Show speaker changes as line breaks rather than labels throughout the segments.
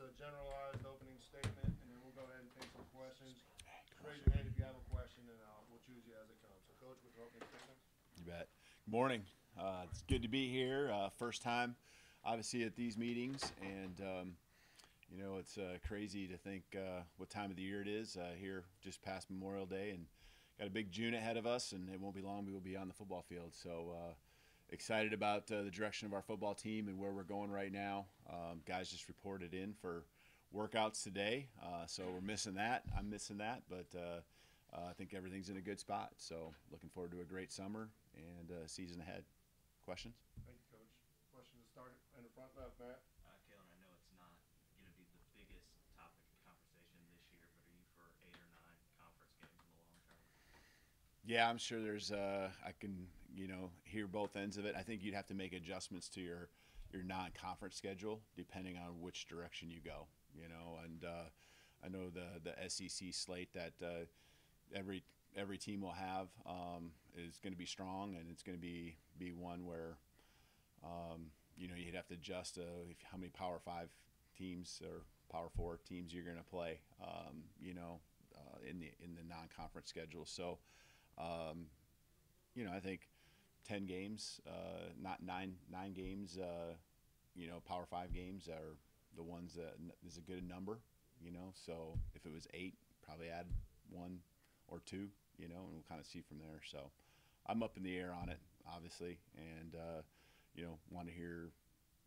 a generalized opening statement, and then we'll go ahead and take some questions. Just raise your hand if you have a question, and we'll choose you as it comes. So, Coach, with your opening statement.
You bet. Good morning. It's good to be here. First time, obviously, at these meetings, and it's crazy to think what time of the year it is here, just past Memorial Day, and got a big June ahead of us, and it won't be long. We will be on the football field. So excited about the direction of our football team and where we're going right now. Guys just reported in for workouts today, so we're missing that. I'm missing that, but I think everything's in a good spot. So looking forward to a great summer and season ahead. Questions?
Thank you, Coach. Question to start in the front left, Matt.
Kalen, I know it's not going to be the biggest topic of conversation this year, but are you for 8 or 9 conference games in the long term?
Yeah, I'm sure there's. I can hear both ends of it. I think you'd have to make adjustments to your non-conference schedule depending on which direction you go. And I know the SEC slate that every team will have is going to be strong, and it's going to be one where you'd have to adjust how many Power 5 teams or Power 4 teams you're going to play in the non-conference schedule. So I think 10 games, not nine games. Power 5 games are the ones that is a good number. So if it was 8, probably add 1 or 2. And we'll kind of see from there. So I'm up in the air on it, obviously, and want to hear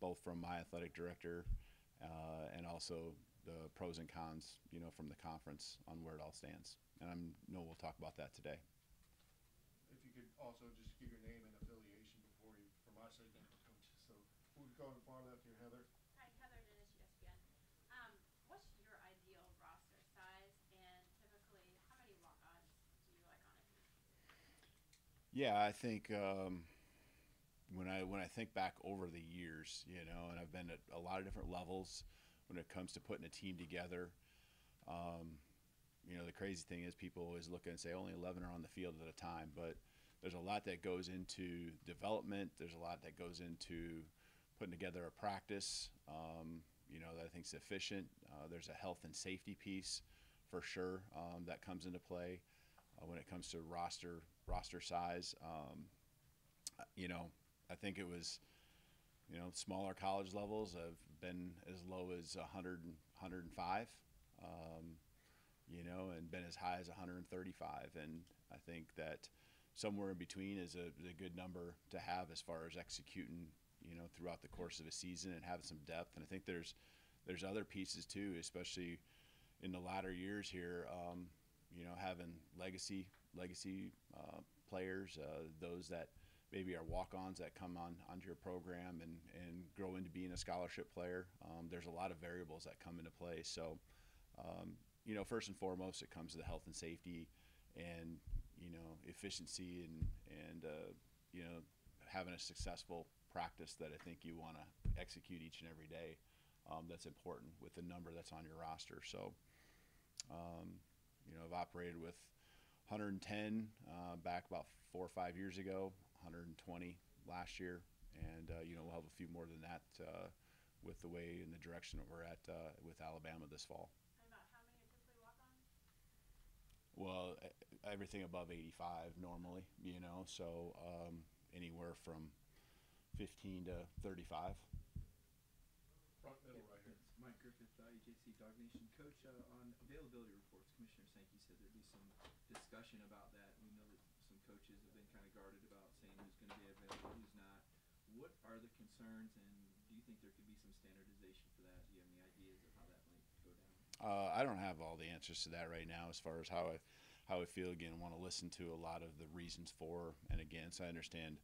both from my athletic director and also the pros and cons, from the conference on where it all stands. And we'll talk about that today.
If you could also just give your name and affiliation before you, for my sake, Coach. So we'll go in far left here, Heather.
Hi, Heather Dennis, ESPN. What's your ideal roster size, and typically, how many walk-ons do you like on a team?
Yeah, I think when I think back over the years, and I've been at a lot of different levels when it comes to putting a team together. The crazy thing is people always look and say only 11 are on the field at a time, but there's a lot that goes into development. There's a lot that goes into putting together a practice, that I think is efficient. There's a health and safety piece for sure that comes into play when it comes to roster size. I think it was, smaller college levels have been as low as 100, 105. And been as high as 135. And I think that somewhere in between is a good number to have as far as executing, throughout the course of a season and having some depth. And I think there's other pieces too, especially in the latter years here, having legacy players, those that maybe are walk-ons that come onto your program and grow into being a scholarship player. There's a lot of variables that come into play. So, first and foremost, it comes to the health and safety and, efficiency and having a successful practice that I think you want to execute each and every day. That's important with the number that's on your roster. So, I've operated with 110 back about 4 or 5 years ago, 120 last year, and we'll have a few more than that with the way and the direction that we're at with Alabama this fall.
And about how many are typically walk-ons?
Well, everything above 85 normally, so anywhere from 15 to 35.
Front middle right here.
It's Mike Griffith, UJC Dog Nation. Coach, on availability reports, Commissioner Sankey said there'd be some discussion about that. We know that some coaches have been kind of guarded about saying who's going to be available, who's not. What are the concerns, and do you think there could be some standardization for that? Do you have any ideas of how that might go down?
I don't have all the answers to that right now as far as how I feel. Again, I want to listen to a lot of the reasons for and against. I understand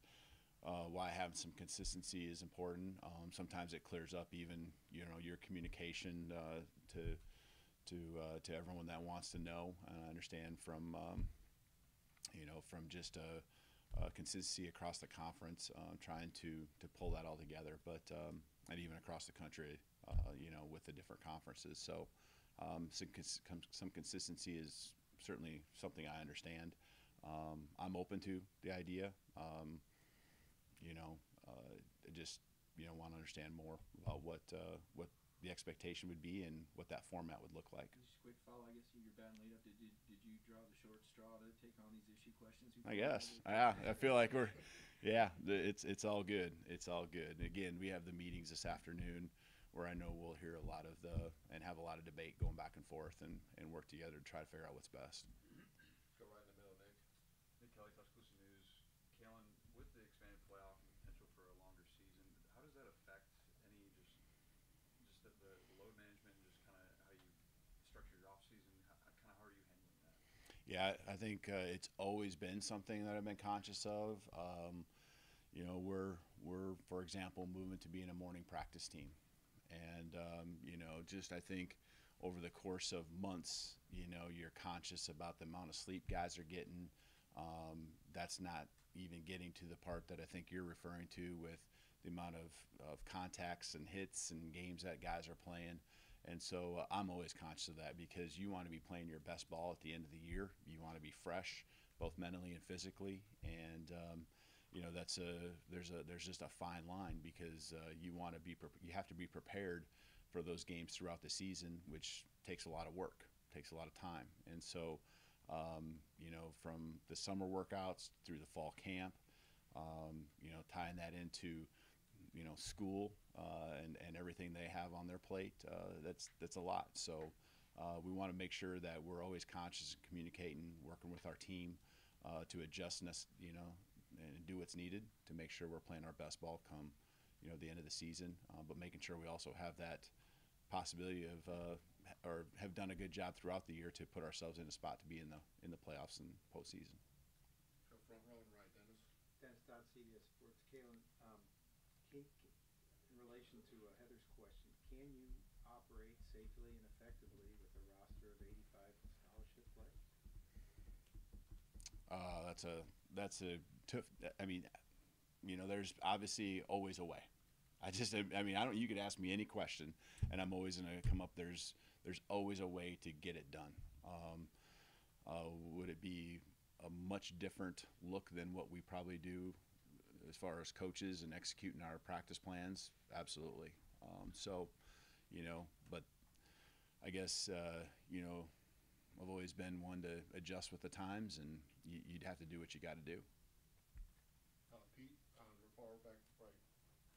why having some consistency is important. Sometimes it clears up even your communication to everyone that wants to know. And I understand from from just consistency across the conference, trying to pull that all together, but and even across the country, with the different conferences. So some consistency is certainly something I understand. I'm open to the idea. I just want to understand more about what the expectation would be and what that format would look like.
Just a quick follow, I guess you're batting lead up. Did you draw the short straw to take on these issue questions?
I guess. Yeah, I feel like it's all good. It's all good. And again, we have the meetings this afternoon where I know we'll hear a lot of and have a lot of debate going back and forth and work together to try to figure out what's best.
Go right in the middle, Nick.
Nick Kelly, Tuscaloosa News. Kalen, with the expanded playoff and potential for a longer season, how does that affect any just the load management and just kind of how you structure your off season? Kind of how are you handling that?
Yeah, I think it's always been something that I've been conscious of. We're for example moving to being a morning practice team, and I think over the course of months, you're conscious about the amount of sleep guys are getting. That's not even getting to the part that I think you're referring to with the amount of contacts and hits and games that guys are playing. And so I'm always conscious of that because you want to be playing your best ball at the end of the year. You want to be fresh, both mentally and physically. And there's just a fine line because you have to be prepared for those games throughout the season, which takes a lot of work, takes a lot of time. And so from the summer workouts through the fall camp, tying that into school and everything they have on their plate, that's a lot. So we want to make sure that we're always conscious of communicating, working with our team to adjust and do what's needed to make sure we're playing our best ball come the end of the season, but making sure we also have that possibility of or have done a good job throughout the year to put ourselves in a spot to be in the playoffs and postseason.
Go front row and right, Dennis.
Dennis Dodd, CBS Sports. Kalen, in relation to Heather's question, can you operate safely and effectively with a roster of 85 scholarship players?
That's a tough. I mean, there's obviously always a way. You could ask me any question, and I'm always going to come up. There's always a way to get it done. Would it be a much different look than what we probably do as far as coaches and executing our practice plans? Absolutely. But I guess, I've always been one to adjust with the times, and you'd have to do what you got to do.
Pete, on the far back right.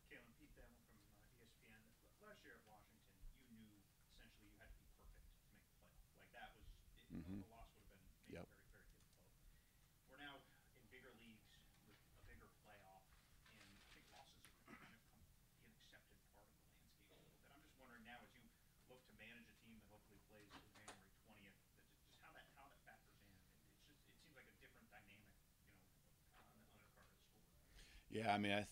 Kalen, Pete Thamel from ESPN. Last year at Washington, you knew essentially you had to be perfect to make the playoff. Like that was,
Mhm.
a loss would have been maybe
Yep.
very, very difficult. We're now in bigger leagues with a bigger playoff, and I think losses have kind of be an accepted part of the landscape a little bit. I'm just wondering now, as you look to manage a team that hopefully plays on January 20th, just how that factors in. It seems like a different dynamic, on the undercard of the sport.
Yeah, I mean,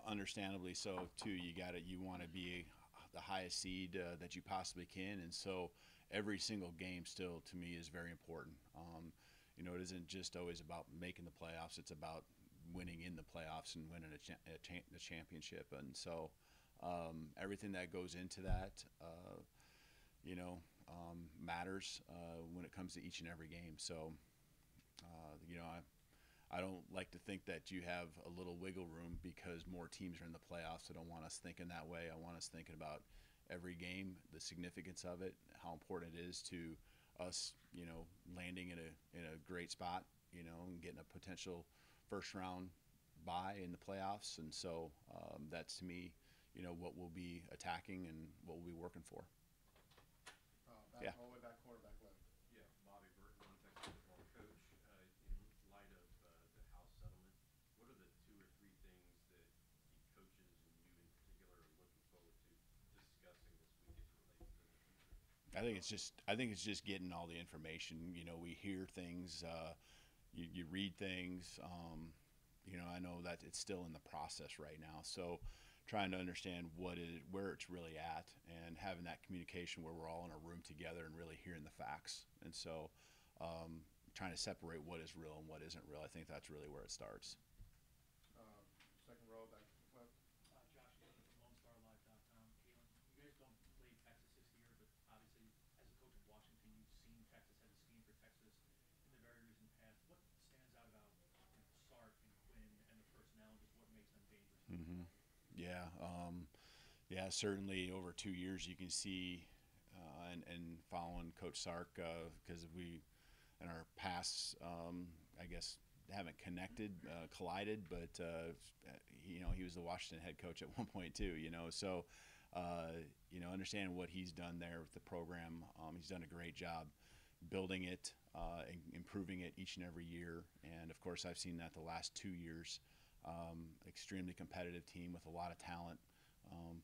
understandably so too. You want to be the highest seed that you possibly can, and so every single game still to me is very important. It isn't just always about making the playoffs; it's about winning in the playoffs and winning the championship. And so everything that goes into that, matters when it comes to each and every game. So, I don't like to think that you have a little wiggle room because more teams are in the playoffs. I don't want us thinking that way. I want us thinking about every game, the significance of it, how important it is to us, landing in a great spot, and getting a potential first round bye in the playoffs. And so that's to me, what we'll be attacking and what we'll be working for. Yeah.
All the way back, quarterback left.
Yeah, Bobby Burton, Texas football coach. In light of the House settlement, what are the 2 or 3 things that the coaches and you in particular are looking forward to discussing this week as it relates to the future?
I think it's just getting all the information. We hear things, you read things. I know that it's still in the process right now. So trying to understand where it's really at, and having that communication where we're all in a room together and really hearing the facts. And so trying to separate what is real and what isn't real. I think that's really where it starts.
Second row back left.
Josh Gilman from LoneStarLive.com. Kalen, you guys don't play Texas this year, but obviously as a coach of Washington, you've seen Texas, had a scheme for Texas in the very recent past. What stands out about Sark and Quinn and the personnel, and just what makes them dangerous?
Mm-hmm. Yeah. Yeah, certainly over 2 years you can see, and following Coach Sark, because we, in our past, I guess, haven't connected, collided, but he was the Washington head coach at one point too. So understanding what he's done there with the program, he's done a great job building it, and improving it each and every year. And of course, I've seen that the last 2 years. Extremely competitive team with a lot of talent,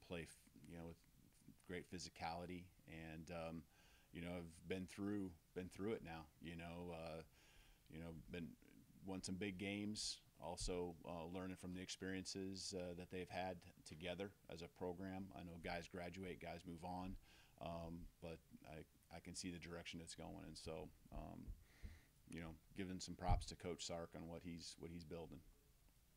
play with great physicality, and I've been through it now. Been won some big games. Also learning from the experiences that they've had together as a program. I know guys graduate, guys move on, but I can see the direction it's going, and so giving some props to Coach Sark on what he's building.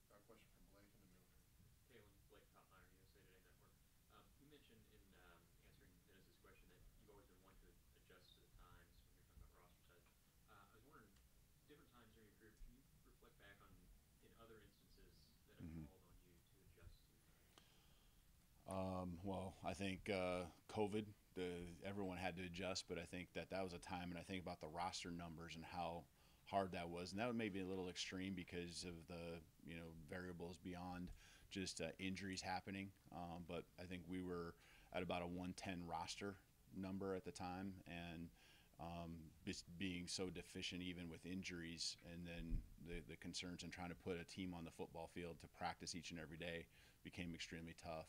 Got a question from Blake in the middle here.
Kalen, Blake Popmeyer, USA Today Network. You mentioned in answering Dennis's question that you've always been one to adjust to the times when you're talking about roster size. I was wondering, different times during your career, can you reflect back on in other instances that have called on you to adjust to times?
Well, I think COVID, everyone had to adjust, but I think that was a time, and I think about the roster numbers and how hard that was, and that may be a little extreme because of the variables beyond just injuries happening. But I think we were at about a 110 roster number at the time, and just being so deficient even with injuries, and then the concerns in trying to put a team on the football field to practice each and every day became extremely tough.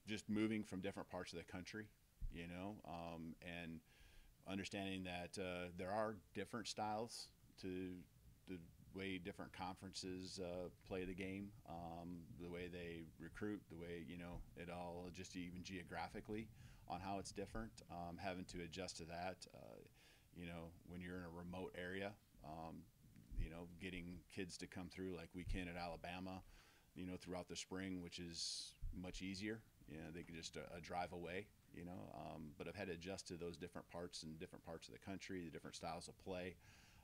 Just moving from different parts of the country, and understanding that there are different styles to the way different conferences play the game, the way they recruit, the way, it all just even geographically on how it's different, having to adjust to that, when you're in a remote area, getting kids to come through like we can at Alabama, throughout the spring, which is much easier. They can just drive away, but I've had to adjust to those different parts of the country, the different styles of play.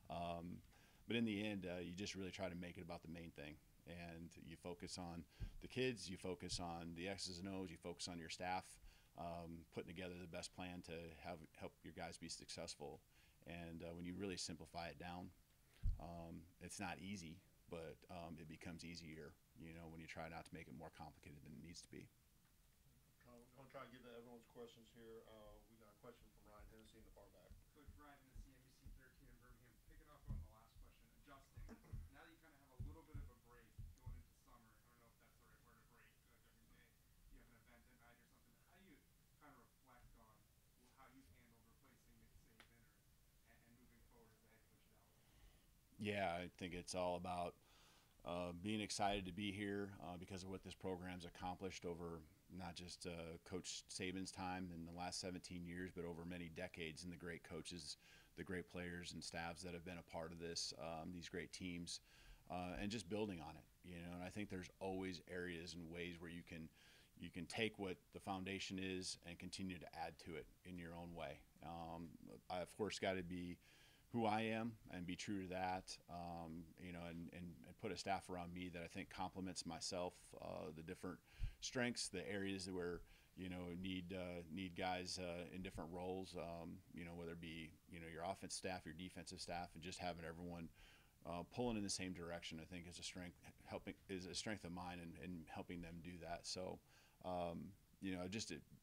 But in the end, you just really try to make it about the main thing, and you focus on the kids, you focus on the X's and O's, you focus on your staff, putting together the best plan to help your guys be successful. And when you really simplify it down, it's not easy, but it becomes easier, when you try not to make it more complicated than it needs to be.
I'll try to get to everyone's questions here. We got a question from Ryan Hennessy in the far back.
Coach Ryan Hennessy, NBC 13 in Birmingham. Picking up on the last question, adjusting. Now that you kind of have a little bit of a break going into summer, I don't know if that's the right word, a break. Every day you have an event at night or something. How do you kind of reflect on how you've handled replacing Nick Saban and moving forward as the head coach at Alabama?
Yeah, I think it's all about being excited to be here because of what this program's accomplished over not just Coach Saban's time in the last 17 years, but over many decades, and the great coaches, the great players and staffs that have been a part of these great teams, and just building on it. And I think there's always areas and ways where you can take what the foundation is and continue to add to it in your own way. I, of course, got to be who I am and be true to that, and put a staff around me that I think complements myself, the different strengths, the areas where, need guys in different roles, whether it be, your offense staff, your defensive staff, and just having everyone pulling in the same direction, I think is a strength of mine and helping them do that. So,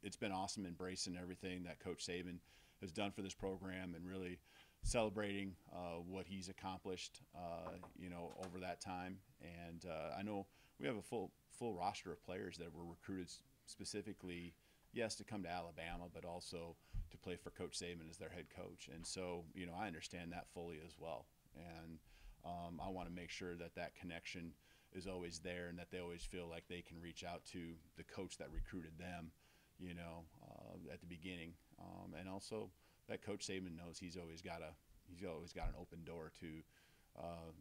it's been awesome embracing everything that Coach Saban has done for this program and really celebrating what he's accomplished, over that time. And I know we have a full roster of players that were recruited specifically, yes, to come to Alabama, but also to play for Coach Saban as their head coach. And so, I understand that fully as well. And I want to make sure that connection is always there, and that they always feel like they can reach out to the coach that recruited them, at the beginning. And also that Coach Saban knows he's always got an open door to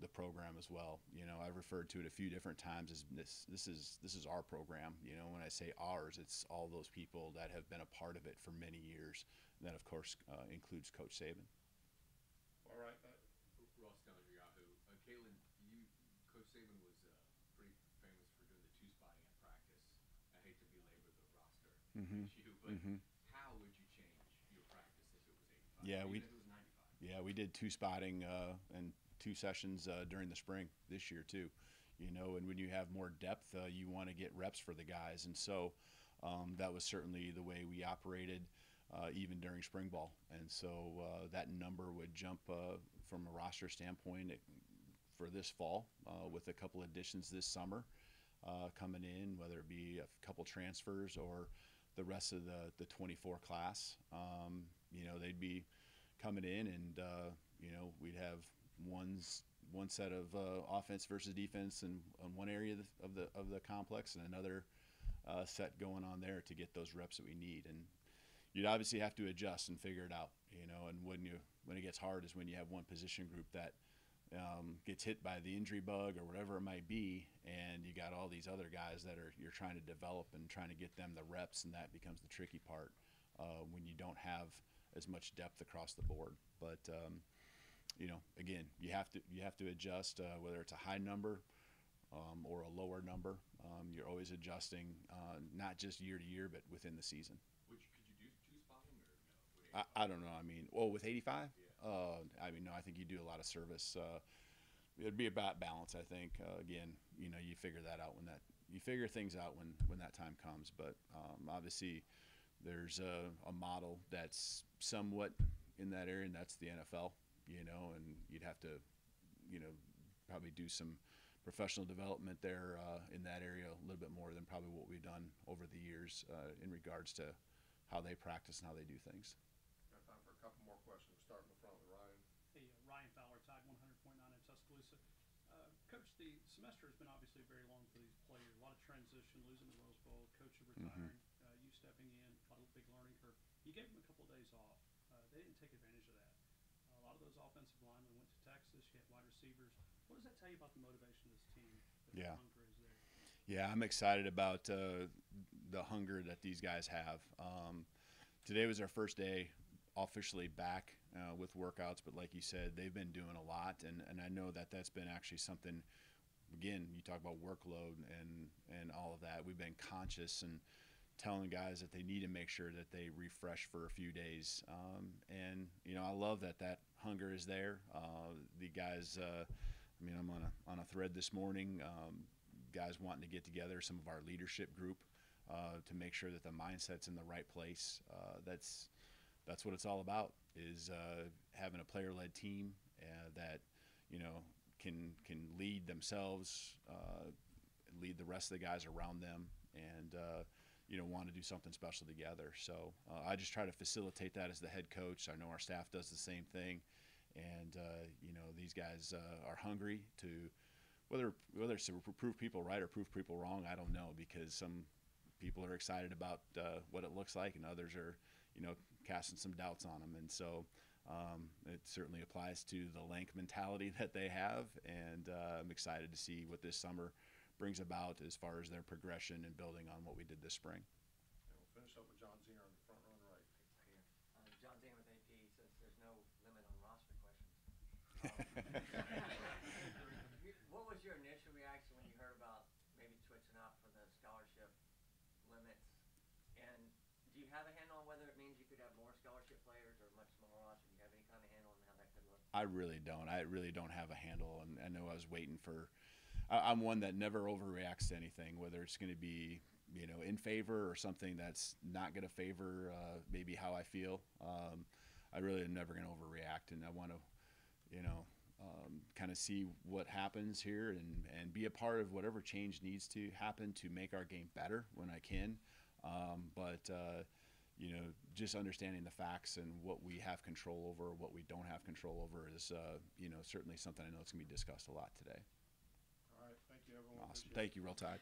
the program as well. I've referred to it a few different times as this is our program. When I say ours, it's all those people that have been a part of it for many years. And that, of course, includes Coach Saban.
All right.
Ross Steller, Yahoo. Kalen, Coach Saban was pretty famous for doing the two-spot issue, but
Mhm.
how would you change your practice if it was 85?
Yeah,
Even
we
if it was 95?
yeah we did 2 spotting and 2 sessions during the spring this year too. You know, and when you have more depth, you want to get reps for the guys, and so that was certainly the way we operated. Even during spring ball, and so that number would jump from a roster standpoint for this fall with a couple additions this summer coming in, whether it be a couple transfers or the rest of the 24 class. You know, they'd be coming in, and you know, we'd have one set of offense versus defense in one area of the complex, and another set going on there to get those reps that we need. And you'd obviously have to adjust and figure it out, you know. And when it gets hard is when you have one position group that gets hit by the injury bug or whatever it might be, and you got all these other guys that you're trying to develop and trying to get them the reps, and that becomes the tricky part when you don't have as much depth across the board. But you know, again, you have to adjust whether it's a high number or a lower number. You're always adjusting, not just year to year, but within the season.
Could you do 2 spotting or no?
I don't know. I mean, well, with 85,
Yeah.
I mean, no, I think you do a lot of service. It'd be about balance, I think. Again, you know, you figure things out when that time comes. But obviously, there's a model that's somewhat in that area, and that's the NFL. You know, and you'd have to, you know, probably do some professional development there in that area a little bit more than probably what we've done over the years in regards to how they practice and how they do things.
Got time for a couple more questions. We'll start in the front with Ryan.
Hey, Ryan Fowler, Tide 100.9 in Tuscaloosa. Coach, the semester has been obviously very long for these players. A lot of transition, losing the Rose Bowl, coach retiring, you stepping in, a lot of big learning curve. You gave them a couple of days off. They didn't take advantage of that. A lot of those offensive linemen went to Texas. You had wide receivers. What does that tell you about the motivation of this team? That
Yeah.
the hunger is there?
Yeah, I'm excited about the hunger that these guys have. Today was our first day officially back with workouts, but like you said, they've been doing a lot, and I know that that's been actually something. Again, you talk about workload and all of that. We've been conscious and telling guys that they need to make sure that they refresh for a few days. And you know, I love that hunger is there. The guys, I mean, I'm on a thread this morning. Guys wanting to get together, some of our leadership group, to make sure that the mindset's in the right place. That's what it's all about. Is having a player-led team that, you know, can lead themselves, lead the rest of the guys around them, and you know, want to do something special together. So I just try to facilitate that as the head coach. I know our staff does the same thing, and you know, these guys are hungry to whether it's to prove people right or prove people wrong. I don't know, because some people are excited about what it looks like, and others are, you know, casting some doubts on them. And so it certainly applies to the Lank mentality that they have, and I'm excited to see what this summer brings about as far as their progression and building on what we did this spring.
And we'll finish up with John Zinger on the front row on the right.
John Zinger with AP says there's no limit on roster questions. What was your initial reaction when you heard about maybe switching up for the scholarship limits? And do you have a handle on whether it means you could have more scholarship players or a much smaller roster? Do you have any kind of handle on how that could look?
I really don't. I really don't have a handle, and I know I was waiting for. I'm one that never overreacts to anything, whether it's going to be, you know, in favor or something that's not going to favor maybe how I feel. I really am never going to overreact, and I want to, you know, kind of see what happens here and be a part of whatever change needs to happen to make our game better when I can. But you know, just understanding the facts and what we have control over, what we don't have control over is, you know, certainly something I know it's going to be discussed a lot today.
All right, thank you, everyone.
Awesome.
Appreciate it.
Thank you, Real Tide.